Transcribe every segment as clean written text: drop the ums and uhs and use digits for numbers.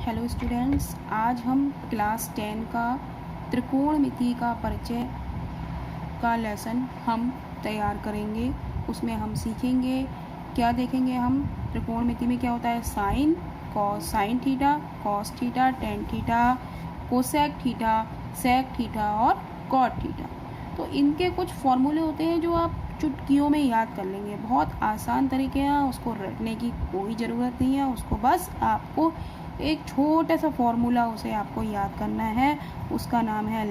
Hello students, आज हम class 10 का त्रिकोणमिति का परिचय का लेसन हम तैयार करेंगे। उसमें हम सीखेंगे, क्या देखेंगे हम, त्रिकोणमिति में क्या होता है, sine, cos, sine theta, cos theta, tan theta, cosec theta, sec theta और कॉट थीटा। तो इनके कुछ फॉर्मूले होते हैं जो आप चुटकियों में याद कर लेंगे। बहुत आसान तरीके हैं, उसको रटने की कोई ज़रूरत नहीं है। उसको बस आपको एक छोटा सा फॉर्मूला उसे आपको याद करना है। उसका नाम है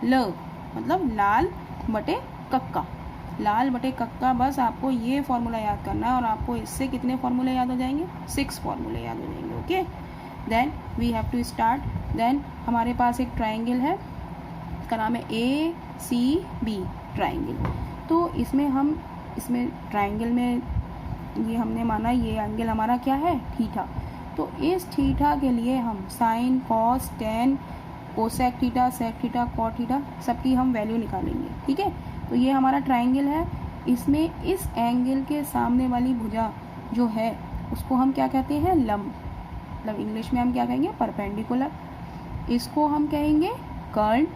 ल, मतलब लाल बटे कक्का, लाल बटे कक्का। बस आपको ये फॉर्मूला याद करना है और आपको इससे कितने फॉर्मूले याद हो जाएंगे, 6 फॉर्मूले याद हो जाएंगे। Okay, then we have to start. Then हमारे पास एक ट्राइंगल है, इसका नाम है ACB ट्राइंगल। तो इसमें ट्राइंगल में ये हमने माना ये एंगल हमारा क्या है, थीटा। तो इस थीटा के लिए हम sine, cos, tan, cosec theta, sec theta, cot theta सबकी हम वैल्यू निकालेंगे। ठीक है, तो ये हमारा ट्राइंगल है। इसमें इस एंगल के सामने वाली भुजा जो है उसको हम क्या कहते हैं, लंब, मतलब इंग्लिश में हम क्या कहेंगे, परपेंडिकुलर। इसको हम कहेंगे कर्ण,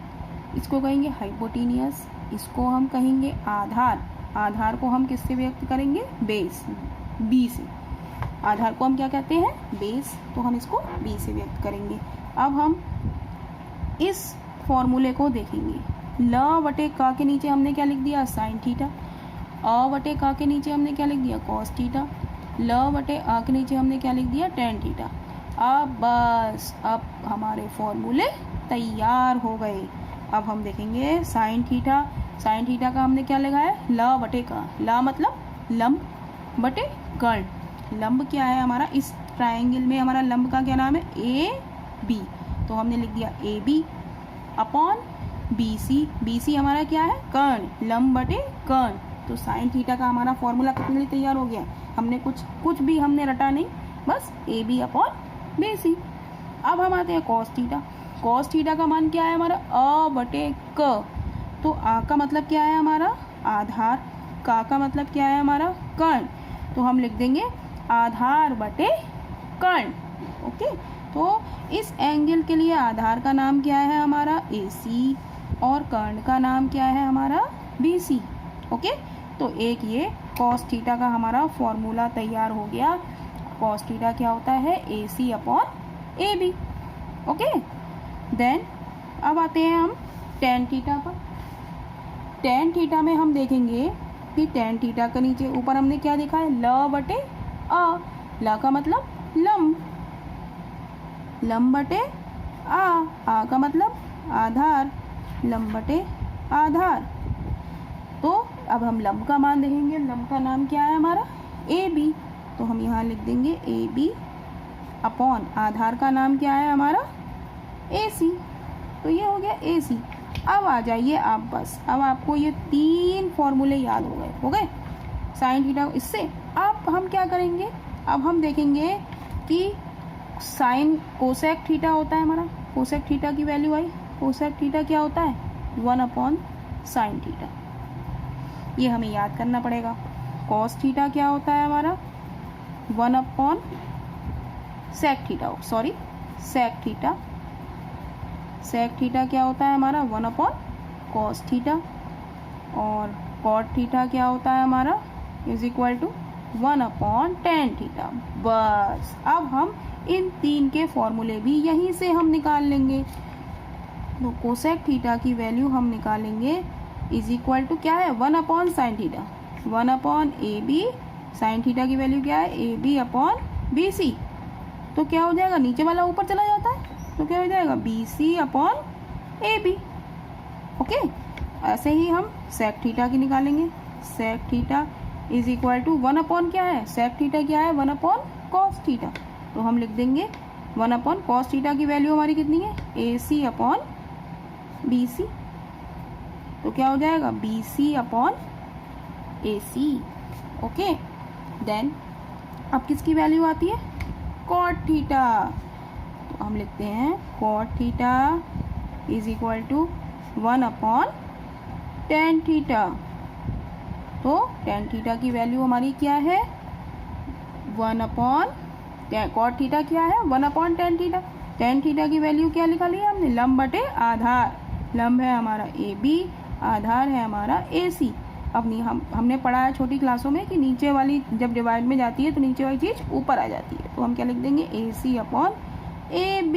इसको कहेंगे हाइपोटेनियस, इसको हम कहेंगे आधार। आधार को हम किससे व्यक्त करेंगे, बेस, बी से। आधार को हम क्या कहते हैं, बेस, तो हम इसको बी से व्यक्त करेंगे। अब हम इस फॉर्मूले को देखेंगे। ल बटे का के नीचे हमने क्या लिख दिया, साइन थीटा। अ बटे का के नीचे हमने क्या लिख दिया, कॉस थीटा। ल बटे आ के नीचे हमने क्या लिख दिया, टेन थीटा। अब हमारे फॉर्मूले तैयार हो गए। अब हम देखेंगे साइन थीटा। साइन थीटा का हमने क्या लगा है, ल बटे का। ल मतलब लंब बटे कर्ण। लंब क्या है हमारा, इस ट्राइंगल में हमारा लंब का क्या नाम है, AB। तो हमने लिख दिया AB अपॉन BC। BC हमारा क्या है, कर्ण, लंब बटे कर्ण। तो साइन थीटा का हमारा फॉर्मूला कितने लिए तैयार हो गया। हमने कुछ भी हमने रटा नहीं, बस AB अपॉन BC। अब हम आते हैं कॉस थीटा। कॉस थीटा का मान क्या है हमारा, अ बटे क। तो आ का मतलब क्या है हमारा, आधार। का मतलब क्या है हमारा, कर्ण। तो हम लिख देंगे आधार बटे कर्ण। ओके, तो इस एंगल के लिए आधार का नाम क्या है हमारा, AC, और कर्ण का नाम क्या है हमारा, BC। ओके, तो एक ये कॉस थीटा का हमारा फॉर्मूला तैयार हो गया। कॉस थीटा क्या होता है, AC upon AB। Okay, then अब आते हैं हम टेन थीटा पर। टेन थीटा में हम देखेंगे कि टेन थीटा के नीचे ऊपर हमने क्या देखा है, ल बटे आ। ल का मतलब लंब, लंब बटे आ का मतलब आधार, लंब बटे आधार। तो अब हम लंब का मान देखेंगे। लंब का नाम क्या है हमारा, AB। तो हम यहाँ लिख देंगे AB अपॉन आधार का नाम क्या है हमारा, AC। तो ये हो गया AC। अब आ जाइए आप, बस अब आपको ये 3 फॉर्मूले याद हो गए साइन थीटा। इससे अब हम क्या करेंगे, अब हम देखेंगे कि साइन कोसेक थीटा होता है हमारा। कोसेक थीटा की वैल्यू आई, कोसेक थीटा क्या होता है, 1 अपॉन साइन थीटा। ये हमें याद करना पड़ेगा। कॉस थीटा क्या होता है हमारा, 1 upon sec theta, sorry sec theta. Sec theta क्या होता है हमारा, 1 अपॉन कॉस थीटा। और कॉट थीटा क्या होता है हमारा, is equal to 1 upon tan theta. बस अब हम इन 3 के फॉर्मूले भी यहीं से हम निकाल लेंगे। तो कोसेक थीटा की वैल्यू हम निकालेंगे, इज इक्वल टू क्या है, 1 upon sine theta, 1 upon AB। Sine theta की वैल्यू क्या है, AB अपॉन BC। तो क्या हो जाएगा, नीचे वाला ऊपर चला जाता है, तो क्या हो जाएगा, BC अपॉन AB। ओके, ऐसे ही हम सेक थीटा की निकालेंगे। Sec theta is equal to 1 upon क्या है, सेक थीटा क्या है, 1 अपॉन कॉस थीटा। तो हम लिख देंगे 1 अपॉन कॉस थीटा की वैल्यू हमारी कितनी है, AC अपॉन BC। तो क्या हो जाएगा, BC upon AC। Okay, then अब किसकी वैल्यू आती है, कॉट थीटा। तो हम लिखते हैं cot theta is equal to 1 upon tan theta. तो टेन थीटा की वैल्यू हमारी क्या है, 1 अपॉन कॉट थीटा क्या है 1/tan थीटा। tan थीटा की वैल्यू क्या निकाली है हमने, लंब बटे आधार। लंब है हमारा AB, आधार है हमारा AC। अपनी हमने पढ़ा है छोटी क्लासों में कि नीचे वाली जब डिवाइड में जाती है तो नीचे वाली चीज़ ऊपर आ जाती है, तो हम क्या लिख देंगे AC/AB।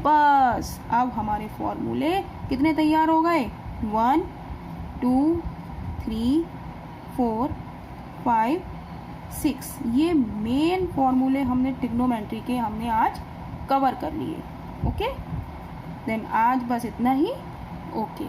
बस अब हमारे फॉर्मूले कितने तैयार हो गए, 1 2 3 4 5 6। ये मेन फॉर्मूले हमने ट्रिग्नोमेट्री के हमने आज कवर कर लिए। ओके, देन आज बस इतना ही। ओके।